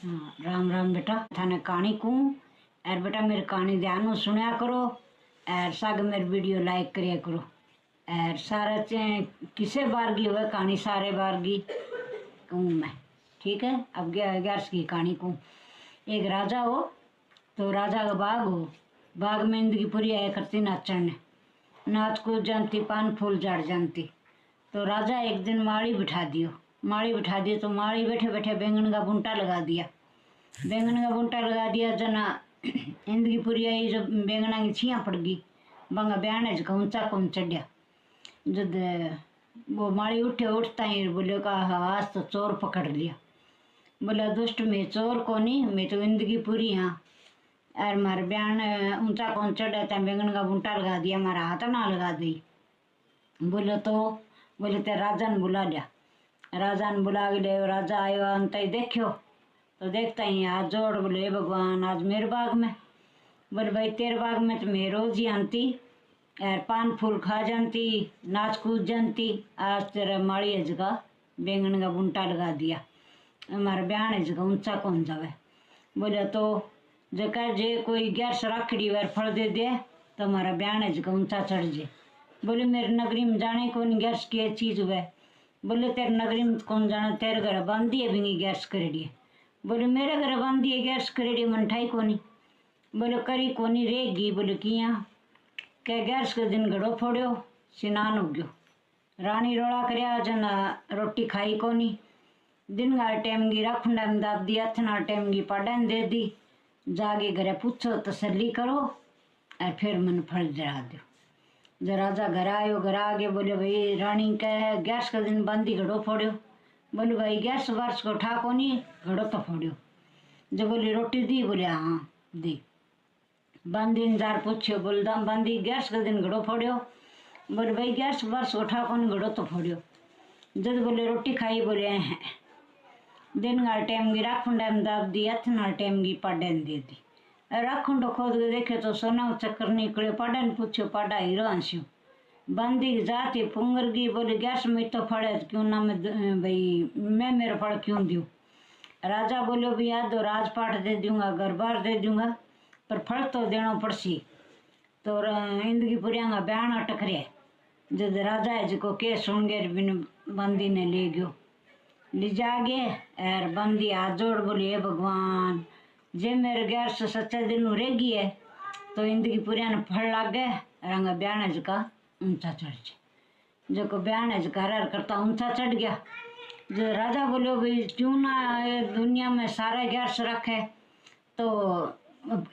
हाँ, राम राम बेटा। थाने कहानी कहूँ और बेटा मेरी कहानी ध्यान से सुनया करो और साग मेरी वीडियो लाइक करिया करो और सारा किसे बार की हुए कहानी सारे बार की कहूँ मैं। ठीक है, अब 11 की कहानी कहूँ। एक राजा हो तो राजा का बाग हो, बाग में जिंदगी पूरी आया करती नाचन ने, नाच कूद जानती, पान फूल झाड़ जानती। तो राजा एक दिन माड़ी बिठा दियो, तो माड़ी बैठे बैठे बैंगन का बूंटा लगा दिया। जना जिंदगी पूरी आई, जब बैंगना की छियाँ पड़ गई बंगा ब्याने जका ऊंचा कौन चढ़िया। जब वो माड़ी उठता ही बोले का आज तो चोर पकड़ लिया। बोला दुष्ट मैं चोर को नहीं, मैं तो जिंदगी पूरी हाँ और मारे ब्यान ऊंचा कौन चढ़ा था, बैंगन का बूंटा लगा दिया, मारा हाथ ना लगा दी। बोले ते राजा ने बुला लिया। राजा ने बुला के ले, राजा आयो अंत ही देखो तो देखता ही हाथ जोड़ बोले हे भगवान आज मेरे बाग में। बोले भाई तेरे बाग में तो मैं रोज ही आती और पान फूल खा जानती, नाच कूद जानती, आज तेरा माड़ी है जगह बैंगन का बूंटा लगा दिया, हमारा ब्यान है जगह ऊंचा कौन जावे। बोले तो जका जे कोई 11 राखड़ी वार फल दे दे तो हमारा ब्यान है जगह ऊंचा चढ़ जाए। बोले मेरे नगरी में जाने को नहीं 11 की चीज हुआ। बोले तेरे नगरी में कौन जाना, तेरे घर बांधी है बिंगी 11 करेड़ी। बोले मेरे घर बांधी है 11 करेड़ी मनठाई को नहीं। बोले करी को नहीं रहेगी। बोले किया क्या 11 के दिन घड़ो फोड़ो स्नान हो गयो, रानी रोड़ा करया जना रोटी खाई को नहीं। दिन गाल टाइम की राखुंडा में दाब दिया, थना टाइम की पाडन दे दी। जागे घरे पूछो तसल्ली करो और फिर मन फल जरा दो। जब राजा घर आयो, घर आगे बोले भाई रानी कह 11 का दिन बांधी घड़ो फोड़ो। बोले भाई 11 वर्ष को उठा को नहीं घड़ो तो फोड़ो। जब बोली रोटी दी, बोले हाँ दी। बांधी इंजार पूछो, बोल बांधी 11 का दिन घड़ो फोड़ो। बोले भाई 11 वर्ष को उठा को नहीं घड़ो तो फोड़ो। जब बोले रोटी खाई, बोले हैं। दिन गाल टाइम की राखुंडा में दाब दी, हथनाल टाइम की पाडन दे दी। राखुंडो खोद के देखे तो सोना चक्कर निकले। पाडन पूछो, पाडा हीरो आंसू। बंदी जाती पुंगर की, बोले 11 में तो फड़े क्यों ना मैं भाई मैं मेरा फड़ क्यों दूँ। राजा बोलो भी याद दो राजपाट दे दूंगा, घर बार दे दूंगा, पर फल तो देना पड़सी। तो जिंदगी पुरिया बयान अटक रहा। जब राजा है जिको के सुन गए बिन बंदी ने ले गयो, ले जागे और बंदी हाथ जोड़ बोली हे भगवान जे मेरे 11 सच्चे दिन रहेगी है तो जिंदगी पुरिया ने फल लाग गए रंगा ब्यान है जका ऊंचा चढ़ जाए। जो को ब्यान है जका हर करता ऊंचा चढ़ गया। जो राजा बोलो भाई क्यों ना ये दुनिया में सारा 11 रखे, तो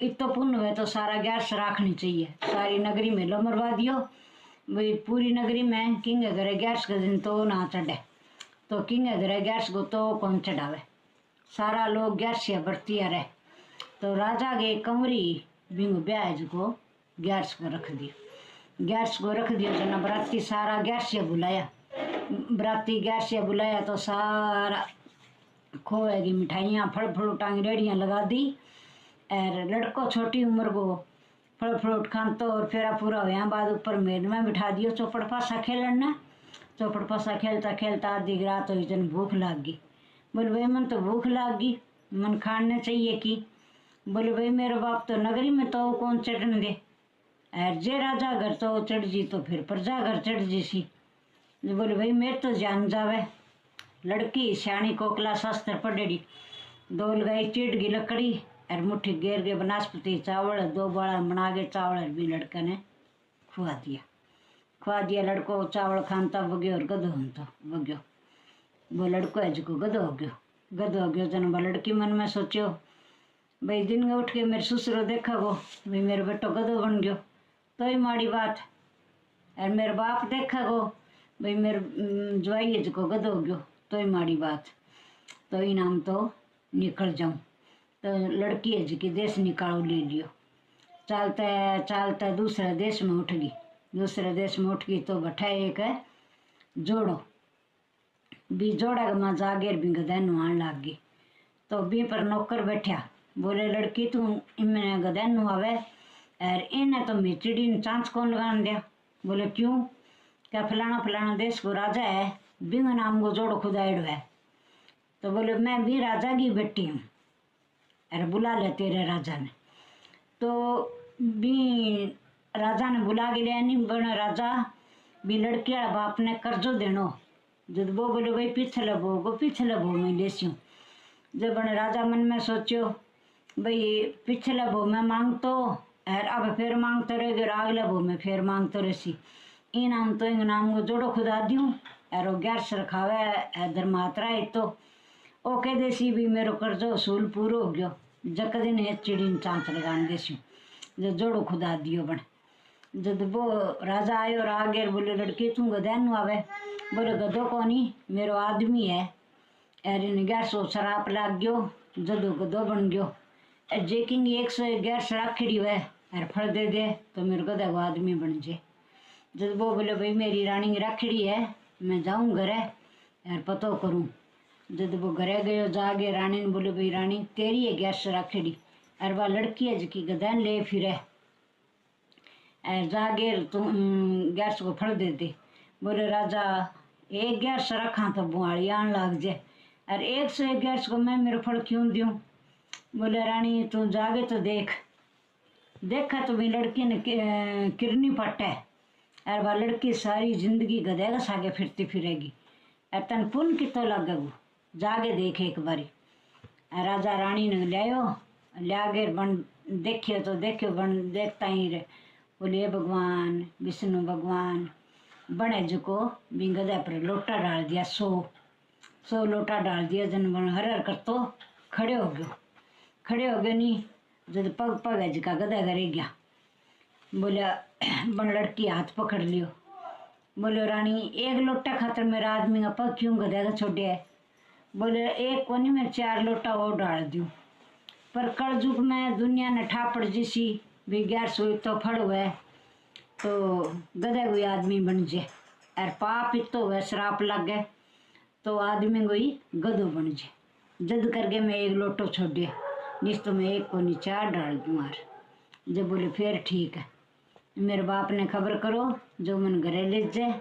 इतो पुण्य हुए तो सारा 11 रखनी चाहिए। सारी नगरी में लो मरवा दियो भाई, पूरी नगरी में किंग घरे 11 के दिन तो ना चढ़े, तो किंग घरे 11 को तो कौन चढ़ावे। सारा लोग 11 बरती रहे। तो राजा के कंवरी बिंग ब्याज को 11 को रख दियो। 11 को रख दियो जना बराती सारा 11 बुलाया। बराती 11 बुलाया तो सारा खोए की मिठाइयाँ फल फ्रूटा की रेड़ियाँ लगा दी और लड़को छोटी उम्र को फल फ्रूट खान तो और फेरा पूरा होया बाद ऊपर मेड़ में बिठा दियो चौपड़ पासा खेलना। चौपड़ पासा खेलता खेलता आधी रात हुई जन भूख लाग गई। बोले भाई मन तो भूख लाग गई, मन खाने चाहिए कि। बोले भाई मेरे बाप तो नगरी में तो कौन चढ़ने दे और जे राजा घर तो चढ़ जी तो फिर प्रजा घर चढ़ जी सी। बोले भाई मेरे तो जान जावे। लड़की सियाणी कोकला शास्त्र पढ़ेड़ी, 2 लगाई चिड़ की लकड़ी और मुट्ठी घेर के बनास्पति चावल 2 बाड़ा बना के चावल भी लड़का ने खुआ दिया। लड़को चावल खानता बग्यो और गधो तो बग्यो। वो लड़को है जिको गधो हो गयो जन लड़की मन में सोचो भाई दिन में उठ के मेरे ससुरो देखा गो भाई मेरे बेटो गधो बन गयो तो ही माड़ी बात, और मेरे बाप देखा गो भाई मेरे जवाई है जिको गधो हो गयो तो ही माड़ी बात, तो ही नाम तो निकल जाऊं। तो लड़की है जिकी देश निकालो ले लियो। चालता दूसरे देश में उठ गई। तो बैठा एक है जोड़ो भी, जोड़ा के माँ जागेर भी गधा नुआन लाग गई। तो बी पर नौकर बैठा, बोले लड़की तू इनमें गधा नुआवे और इन्हें तो मैं चिड़ी ने चांच कौन लगान दिया। बोले क्यों, क्या फलाना देश को राजा है बिंग नाम को जोड़ो खुदाइड है। तो बोले मैं भी राजा की बेटी हूँ अरे बुला ले तेरे राजा ने। तो भी राजा ने बुला के लिया नहीं बन राजा भी लड़के वाला बाप ने कर्जो देनो। जब वो बोले भाई पिछले भो में लेस्यूं। जब बन राजा मन में सोचो भाई पिछले भो में मांग तो और अब फिर मांगते रहेगी और अगले भो में फिर मांगते रही। इन नाम तो इन नाम को जोड़ो खुदा दूँ और वो गैर सरखावे धर्मात्रा है तो ओ कह देसी भी मेरो कर्जो वसूल पूरो हो गयो। जक दिन ये चिड़ी चांच लगान देसी जो जोड़ो खुदा दियो बन। जब वो राजा आयो और आगे बोले लड़की तू गदैन आवे। बोले गधो को नहीं मेरो आदमी है और इन 1100 शराब लाग गयो जदो गधो बन गयो। जेकिंग 111 राखड़ी है और फल दे दे तो मेरे गधा को आदमी बन जाए। जब वो बोले भाई मेरी रानी की राखड़ी है मैं जाऊँ घरे और पतो करूँ। जब वो घरे गयो जागे रानी ने बोले भाई रानी तेरी है 11 राखड़ी और वह लड़की है जिकी गदैन ले फिरे और जागे तुम 11 को फल दे दे। बोले राजा 11 रखा तो बुआड़ी आन लग जाए और 111 को मैं मेरे फल क्यों दूँ। बोले रानी तू जागे तो देखा तो भी लड़की ने किरनी पट्टा है और वह लड़की सारी जिंदगी गधे का सागे फिरती फिरेगी और तन पुन कितो लगेगू जागे देख एक बारी। राजा रानी ने लिया गए बन देखियो तो देखियो बन देखता ही रहे। बोले भगवान विष्णु भगवान बने जुको भी गधे पर लोटा डाल दिया 100 लोटा डाल दिया। जन बन हर कर तो खड़े हो गए नहीं जब पग है जिका गधा करे गया। बोले बन लड़की हाथ पकड़ लियो। बोले रानी एक लोटा खातर मेरा आदमी का पग क्यों गधे का छोड़े है। बोले एक कोनी में 4 लोटा और डाल दूँ पर कलयुग में दुनिया ने ठापड़ जिसी भी 1100 तो फड़ हुए तो गधे कोई आदमी बन जाए और पाप इतो हुए श्राप लग गए तो आदमी कोई गधो बन जाए। जद करके मैं एक लोटो छोड़े जिस तो मैं एक कोनी 4 डाल दूँ। और जब बोले फिर ठीक है मेरे बाप ने खबर करो जो मन घरे ले जाए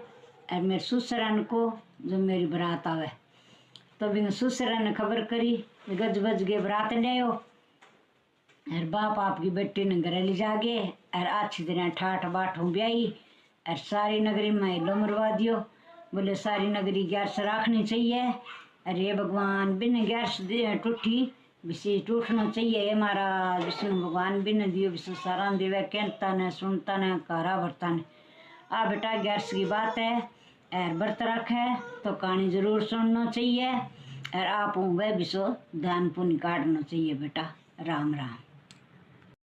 और मेरे ससुरान को जो मेरी बरात आवे। तो भी ससुरा ने खबर करी गज बज के बरात ले आयो और बाप आपकी बेटी ने घरे ले जागे और अच्छी तरह ठाठ बाट हो ब्याई और सारी नगरी में हिलो मरवा दियो। बोले सारी नगरी 11 राखनी चाहिए। अरे भगवान बिन 11 टूटी विषय टूटना चाहिए हमारा विष्णु भगवान बिन दियो विष्णु सारा देवे कहता ने सुनता ने कारा भरता ने। आ बेटा 11 की बात है और व्रत रखे तो कहानी जरूर सुनना चाहिए और आप वह विश्व दान पुण्य काटना चाहिए बेटा। राम राम।